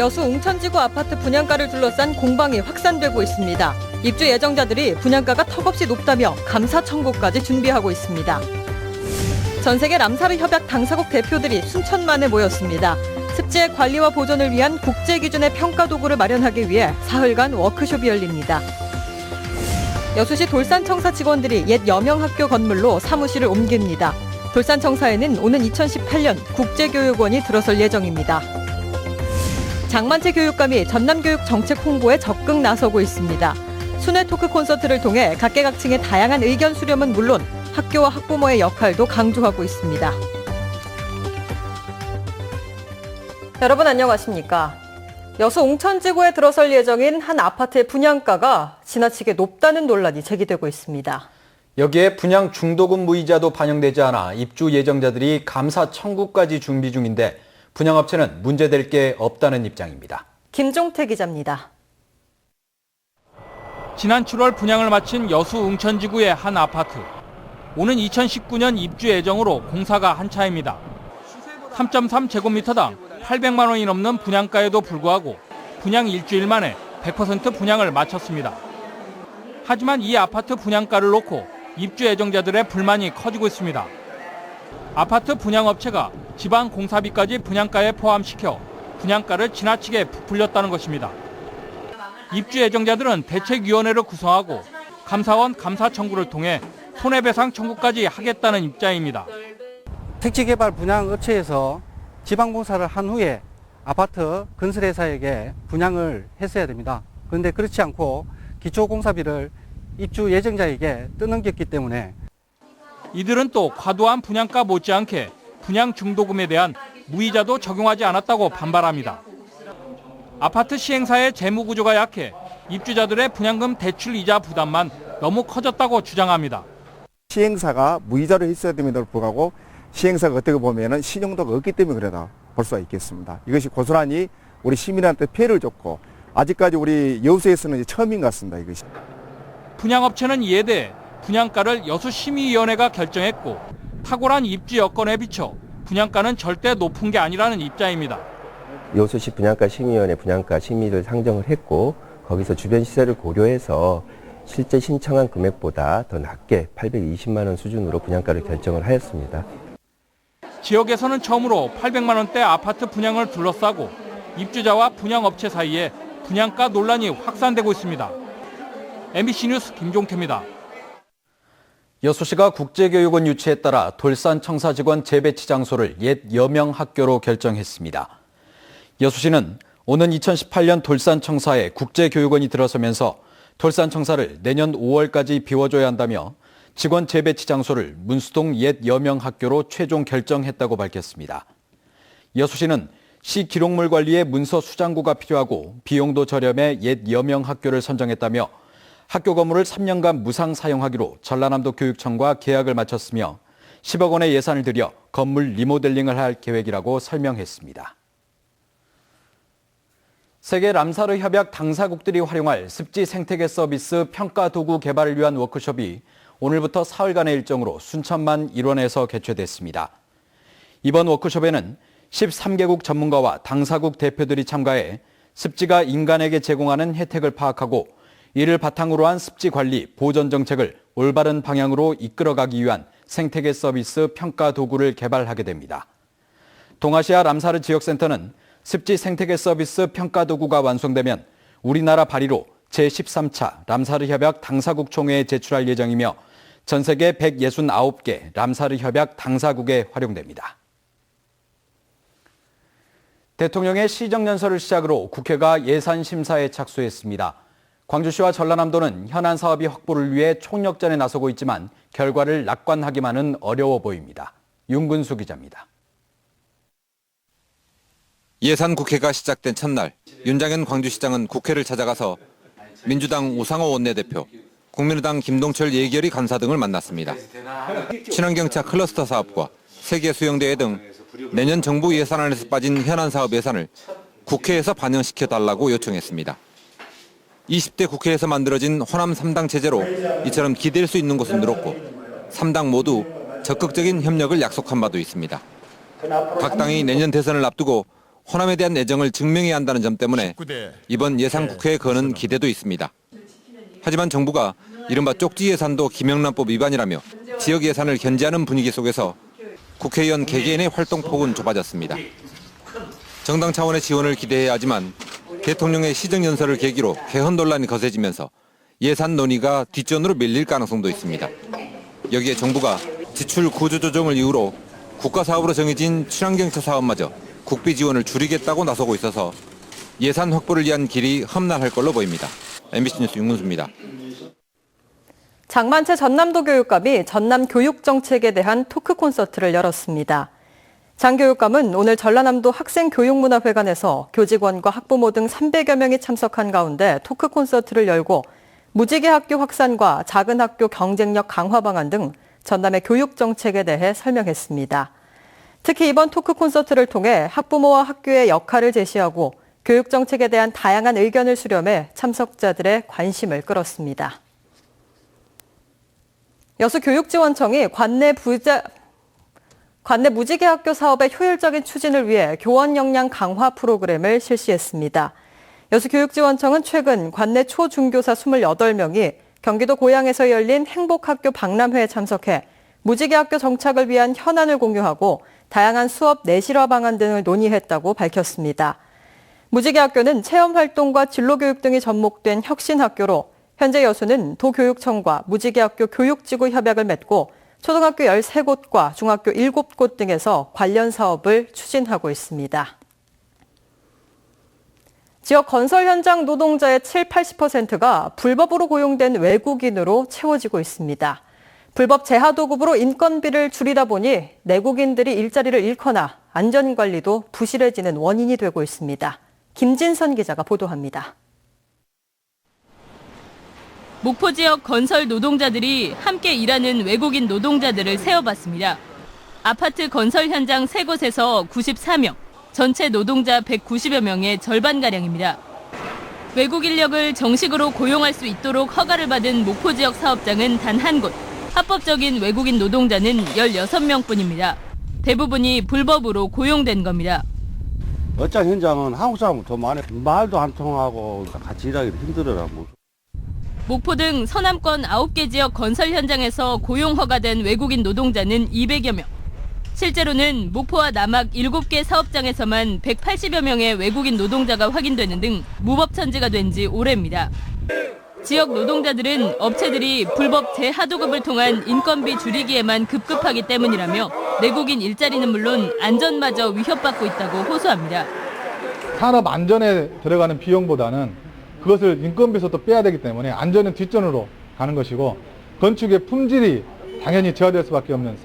여수 웅천지구 아파트 분양가를 둘러싼 공방이 확산되고 있습니다. 입주 예정자들이 분양가가 턱없이 높다며 감사 청구까지 준비하고 있습니다. 전 세계 람사르 협약 당사국 대표들이 순천만에 모였습니다. 습지의 관리와 보존을 위한 국제 기준의 평가 도구를 마련하기 위해 사흘간 워크숍이 열립니다. 여수시 돌산청사 직원들이 옛 여명학교 건물로 사무실을 옮깁니다. 돌산청사에는 오는 2018년 국제교육원이 들어설 예정입니다. 장만채 교육감이 전남교육 정책 홍보에 적극 나서고 있습니다. 순회 토크 콘서트를 통해 각계각층의 다양한 의견 수렴은 물론 학교와 학부모의 역할도 강조하고 있습니다. 여러분 안녕하십니까? 여수 웅천지구에 들어설 예정인 한 아파트의 분양가가 지나치게 높다는 논란이 제기되고 있습니다. 여기에 분양 중도금 무이자도 반영되지 않아 입주 예정자들이 감사 청구까지 준비 중인데 분양업체는 문제될 게 없다는 입장입니다. 김종태 기자입니다. 지난 7월 분양을 마친 여수 웅천지구의 한 아파트. 오는 2019년 입주 예정으로 공사가 한차입니다. 3.3제곱미터당 800만 원이 넘는 분양가에도 불구하고 분양 일주일 만에 100% 분양을 마쳤습니다. 하지만 이 아파트 분양가를 놓고 입주 예정자들의 불만이 커지고 있습니다. 아파트 분양업체가 지방 공사비까지 분양가에 포함시켜 분양가를 지나치게 부풀렸다는 것입니다. 입주 예정자들은 대책위원회를 구성하고 감사원 감사 청구를 통해 손해배상 청구까지 하겠다는 입장입니다. 택지개발 분양업체에서 지방공사를 한 후에 아파트 건설회사에게 분양을 했어야 됩니다. 그런데 그렇지 않고 기초공사비를 입주 예정자에게 떠넘겼기 때문에 이들은 또 과도한 분양가 못지않게 분양 중도금에 대한 무이자도 적용하지 않았다고 반발합니다. 아파트 시행사의 재무 구조가 약해 입주자들의 분양금 대출 이자 부담만 너무 커졌다고 주장합니다. 시행사가 무이자를 했어야 됨에도 불구하고 시행사가 어떻게 보면 신용도가 없기 때문에 그러다 볼 수가 있겠습니다. 이것이 고스란히 우리 시민한테 피해를 줬고 아직까지 우리 여수에서는 처음인 것 같습니다. 이것이. 분양업체는 이에 대해 분양가를 여수심의위원회가 결정했고 탁월한 입주 여건에 비춰 분양가는 절대 높은 게 아니라는 입장입니다. 여수시 분양가 심의위원회 분양가 심의를 상정을 했고 거기서 주변 시세를 고려해서 실제 신청한 금액보다 더 낮게 820만 원 수준으로 분양가를 결정을 하였습니다. 지역에서는 처음으로 800만 원대 아파트 분양을 둘러싸고 입주자와 분양업체 사이에 분양가 논란이 확산되고 있습니다. MBC 뉴스 김종태입니다. 여수시가 국제교육원 유치에 따라 돌산청사 직원 재배치 장소를 옛 여명학교로 결정했습니다. 여수시는 오는 2018년 돌산청사에 국제교육원이 들어서면서 돌산청사를 내년 5월까지 비워줘야 한다며 직원 재배치 장소를 문수동 옛 여명학교로 최종 결정했다고 밝혔습니다. 여수시는 시 기록물 관리에 문서 수장고가 필요하고 비용도 저렴해 옛 여명학교를 선정했다며 학교 건물을 3년간 무상 사용하기로 전라남도 교육청과 계약을 마쳤으며 10억 원의 예산을 들여 건물 리모델링을 할 계획이라고 설명했습니다. 세계 람사르 협약 당사국들이 활용할 습지 생태계 서비스 평가 도구 개발을 위한 워크숍이 오늘부터 사흘간의 일정으로 순천만 일원에서 개최됐습니다. 이번 워크숍에는 13개국 전문가와 당사국 대표들이 참가해 습지가 인간에게 제공하는 혜택을 파악하고 이를 바탕으로 한 습지 관리, 보존 정책을 올바른 방향으로 이끌어가기 위한 생태계 서비스 평가 도구를 개발하게 됩니다. 동아시아 람사르 지역센터는 습지 생태계 서비스 평가 도구가 완성되면 우리나라 발의로 제13차 람사르 협약 당사국 총회에 제출할 예정이며 전 세계 169개 람사르 협약 당사국에 활용됩니다. 대통령의 시정연설을 시작으로 국회가 예산 심사에 착수했습니다. 광주시와 전라남도는 현안 사업이 확보를 위해 총력전에 나서고 있지만 결과를 낙관하기만은 어려워 보입니다. 윤근수 기자입니다. 예산 국회가 시작된 첫날 윤장현 광주시장은 국회를 찾아가서 민주당 우상호 원내대표, 국민의당 김동철 예결위 간사 등을 만났습니다. 친환경차 클러스터 사업과 세계수영대회 등 내년 정부 예산안에서 빠진 현안 사업 예산을 국회에서 반영시켜달라고 요청했습니다. 20대 국회에서 만들어진 호남 3당 체제로 이처럼 기댈 수 있는 곳은 늘었고 3당 모두 적극적인 협력을 약속한 바도 있습니다. 각 당이 내년 대선을 앞두고 호남에 대한 애정을 증명해야 한다는 점 때문에 이번 예산 국회에 거는 기대도 있습니다. 하지만 정부가 이른바 쪽지 예산도 김영란법 위반이라며 지역 예산을 견제하는 분위기 속에서 국회의원 개개인의 활동폭은 좁아졌습니다. 정당 차원의 지원을 기대해야 하지만 대통령의 시정연설을 계기로 개헌 논란이 거세지면서 예산 논의가 뒷전으로 밀릴 가능성도 있습니다. 여기에 정부가 지출 구조조정을 이유로 국가사업으로 정해진 친환경차 사업마저 국비 지원을 줄이겠다고 나서고 있어서 예산 확보를 위한 길이 험난할 걸로 보입니다. MBC 뉴스 윤문수입니다. 장만채 전남도 교육감이 전남 교육정책에 대한 토크 콘서트를 열었습니다. 장 교육감은 오늘 전라남도 학생교육문화회관에서 교직원과 학부모 등 300여 명이 참석한 가운데 토크 콘서트를 열고 무지개 학교 확산과 작은 학교 경쟁력 강화 방안 등 전남의 교육정책에 대해 설명했습니다. 특히 이번 토크 콘서트를 통해 학부모와 학교의 역할을 제시하고 교육정책에 대한 다양한 의견을 수렴해 참석자들의 관심을 끌었습니다. 여수 교육지원청이 관내 무지개 학교 사업의 효율적인 추진을 위해 교원 역량 강화 프로그램을 실시했습니다. 여수 교육지원청은 최근 관내 초중교사 28명이 경기도 고양에서 열린 행복학교 박람회에 참석해 무지개 학교 정착을 위한 현안을 공유하고 다양한 수업 내실화 방안 등을 논의했다고 밝혔습니다. 무지개 학교는 체험활동과 진로교육 등이 접목된 혁신학교로 현재 여수는 도교육청과 무지개학교 교육지구 협약을 맺고 초등학교 13곳과 중학교 7곳 등에서 관련 사업을 추진하고 있습니다. 지역 건설 현장 노동자의 70~80%가 불법으로 고용된 외국인으로 채워지고 있습니다. 불법 재하도급으로 인건비를 줄이다 보니 내국인들이 일자리를 잃거나 안전관리도 부실해지는 원인이 되고 있습니다. 김진선 기자가 보도합니다. 목포 지역 건설 노동자들이 함께 일하는 외국인 노동자들을 세어봤습니다. 아파트 건설 현장 3곳에서 94명, 전체 노동자 190여 명의 절반가량입니다. 외국 인력을 정식으로 고용할 수 있도록 허가를 받은 목포 지역 사업장은 단 한 곳, 합법적인 외국인 노동자는 16명뿐입니다. 대부분이 불법으로 고용된 겁니다. 어장 현장은 한국 사람은 더 많아요. 말도 안 통하고 같이 일하기 힘들어라. 목포 등 서남권 9개 지역 건설 현장에서 고용 허가된 외국인 노동자는 200여 명. 실제로는 목포와 남학 7개 사업장에서만 180여 명의 외국인 노동자가 확인되는 등 무법천지가 된 지 오래입니다. 지역 노동자들은 업체들이 불법 재하도급을 통한 인건비 줄이기에만 급급하기 때문이라며 내국인 일자리는 물론 안전마저 위협받고 있다고 호소합니다. 산업 안전에 들어가는 비용보다는 그것을 인건비에서 또 빼야 되기 때문에 안전은 뒷전으로 가는 것이고 건축의 품질이 당연히 저하될 수밖에 없는.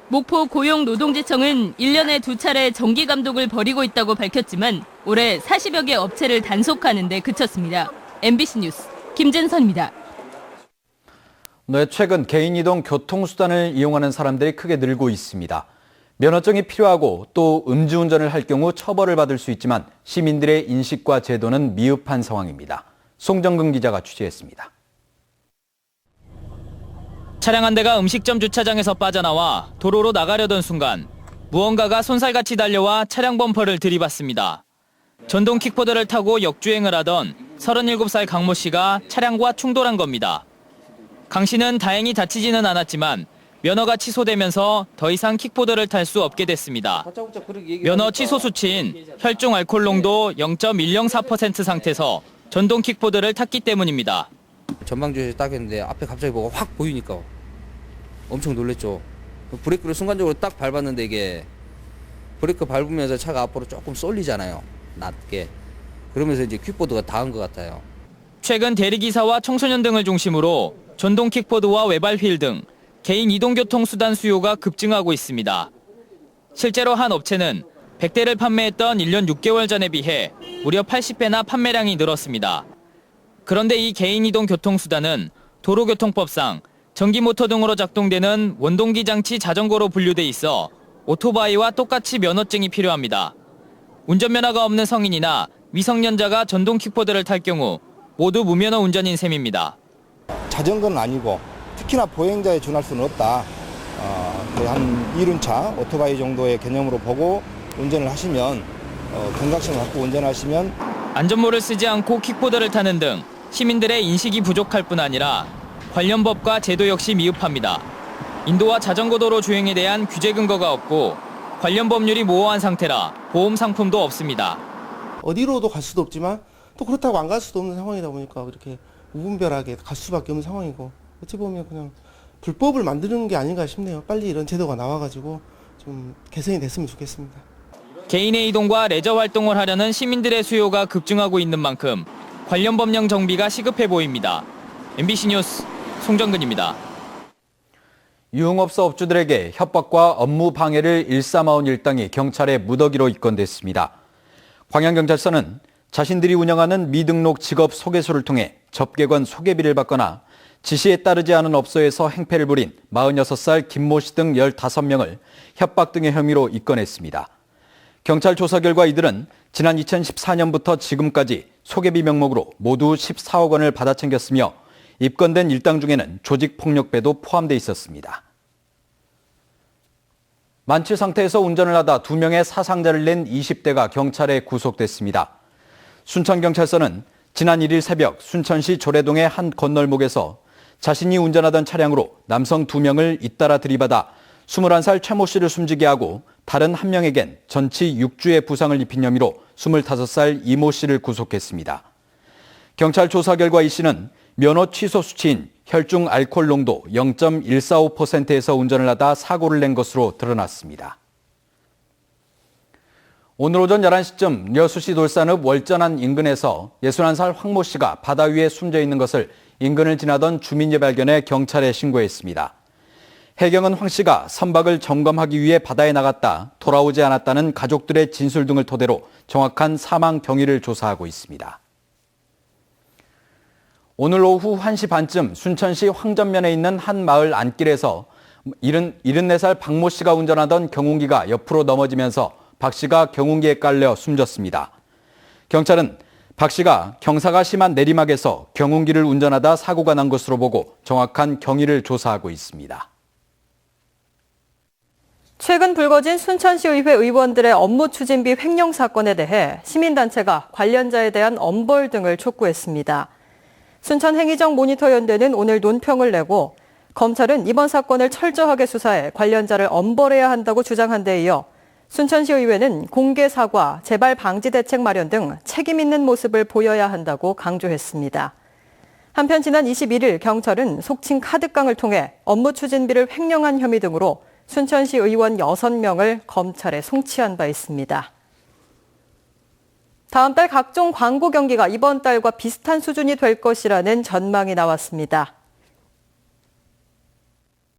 목포 고용노동지청은 1년에 2차례 정기감독을 벌이고 있다고 밝혔지만 올해 40여 개 업체를 단속하는 데 그쳤습니다. MBC 뉴스 김진선입니다. 네, 최근 개인 이동 교통수단을 이용하는 사람들이 크게 늘고 있습니다. 면허증이 필요하고 또 음주운전을 할 경우 처벌을 받을 수 있지만 시민들의 인식과 제도는 미흡한 상황입니다. 송정근 기자가 취재했습니다. 차량 한 대가 음식점 주차장에서 빠져나와 도로로 나가려던 순간 무언가가 손살같이 달려와 차량 범퍼를 들이받습니다. 전동 킥보드를 타고 역주행을 하던 37살 강모 씨가 차량과 충돌한 겁니다. 강 씨는 다행히 다치지는 않았지만 면허가 취소되면서 더 이상 킥보드를 탈 수 없게 됐습니다. 면허 취소 수치인 혈중 알코올 농도 0.104% 상태에서 전동 킥보드를 탔기 때문입니다. 전방주행에서 딱 했는데 앞에 갑자기 뭐가 확 보이니까 엄청 놀랬죠. 브레이크를 순간적으로 딱 밟았는데 이게 브레이크 밟으면서 차가 앞으로 조금 쏠리잖아요. 낮게. 그러면서 이제 킥보드가 닿은 것 같아요. 최근 대리기사와 청소년 등을 중심으로 전동 킥보드와 외발 휠 등 개인 이동교통수단 수요가 급증하고 있습니다. 실제로 한 업체는 100대를 판매했던 1년 6개월 전에 비해 무려 80배나 판매량이 늘었습니다. 그런데 이 개인 이동 교통수단은 도로교통법상 전기모터 등으로 작동되는 원동기 장치 자전거로 분류돼 있어 오토바이와 똑같이 면허증이 필요합니다. 운전면허가 없는 성인이나 미성년자가 전동 킥보드를 탈 경우 모두 무면허 운전인 셈입니다. 자전거는 아니고 특히나 보행자에 준할 수는 없다. 한 이륜차 오토바이 정도의 개념으로 보고 운전을 하시면 경각심을 갖고 운전하시면 안전모를 쓰지 않고 킥보드를 타는 등 시민들의 인식이 부족할 뿐 아니라 관련 법과 제도 역시 미흡합니다. 인도와 자전거 도로 주행에 대한 규제 근거가 없고 관련 법률이 모호한 상태라 보험 상품도 없습니다. 어디로도 갈 수도 없지만 또 그렇다고 안 갈 수도 없는 상황이다 보니까 이렇게 무분별하게 갈 수밖에 없는 상황이고 어찌 보면 그냥 불법을 만드는 게 아닌가 싶네요. 빨리 이런 제도가 나와가지고 좀 개선이 됐으면 좋겠습니다. 개인의 이동과 레저 활동을 하려는 시민들의 수요가 급증하고 있는 만큼 관련 법령 정비가 시급해 보입니다. MBC 뉴스 송정근입니다. 유흥업소 업주들에게 협박과 업무 방해를 일삼아온 일당이 경찰에 무더기로 입건됐습니다. 광양경찰서는 자신들이 운영하는 미등록 직업 소개소를 통해 접객원 소개비를 받거나 지시에 따르지 않은 업소에서 행패를 부린 46살 김모 씨 등 15명을 협박 등의 혐의로 입건했습니다. 경찰 조사 결과 이들은 지난 2014년부터 지금까지 소개비 명목으로 모두 14억 원을 받아 챙겼으며 입건된 일당 중에는 조직폭력배도 포함돼 있었습니다. 만취 상태에서 운전을 하다 2명의 사상자를 낸 20대가 경찰에 구속됐습니다. 순천경찰서는 지난 1일 새벽 순천시 조례동의 한 건널목에서 자신이 운전하던 차량으로 남성 2명을 잇따라 들이받아 21살 최모 씨를 숨지게 하고 다른 한 명에겐 전치 6주의 부상을 입힌 혐의로 25살 이모 씨를 구속했습니다. 경찰 조사 결과 이 씨는 면허 취소 수치인 혈중 알코올 농도 0.145%에서 운전을 하다 사고를 낸 것으로 드러났습니다. 오늘 오전 11시쯤 여수시 돌산읍 월전안 인근에서 61살 황모 씨가 바다 위에 숨져 있는 것을 인근을 지나던 주민이 발견해 경찰에 신고했습니다. 해경은 황 씨가 선박을 점검하기 위해 바다에 나갔다 돌아오지 않았다는 가족들의 진술 등을 토대로 정확한 사망 경위를 조사하고 있습니다. 오늘 오후 1시 반쯤 순천시 황전면에 있는 한 마을 안길에서 74살 박모 씨가 운전하던 경운기가 옆으로 넘어지면서 박 씨가 경운기에 깔려 숨졌습니다. 경찰은 박 씨가 경사가 심한 내리막에서 경운기를 운전하다 사고가 난 것으로 보고 정확한 경위를 조사하고 있습니다. 최근 불거진 순천시의회 의원들의 업무 추진비 횡령 사건에 대해 시민단체가 관련자에 대한 엄벌 등을 촉구했습니다. 순천행위적 모니터연대는 오늘 논평을 내고 검찰은 이번 사건을 철저하게 수사해 관련자를 엄벌해야 한다고 주장한 데 이어 순천시의회는 공개 사과, 재발 방지 대책 마련 등 책임 있는 모습을 보여야 한다고 강조했습니다. 한편 지난 21일 경찰은 속칭 카드깡을 통해 업무 추진비를 횡령한 혐의 등으로 순천시 의원 6명을 검찰에 송치한 바 있습니다. 다음 달 각종 광고 경기가 이번 달과 비슷한 수준이 될 것이라는 전망이 나왔습니다.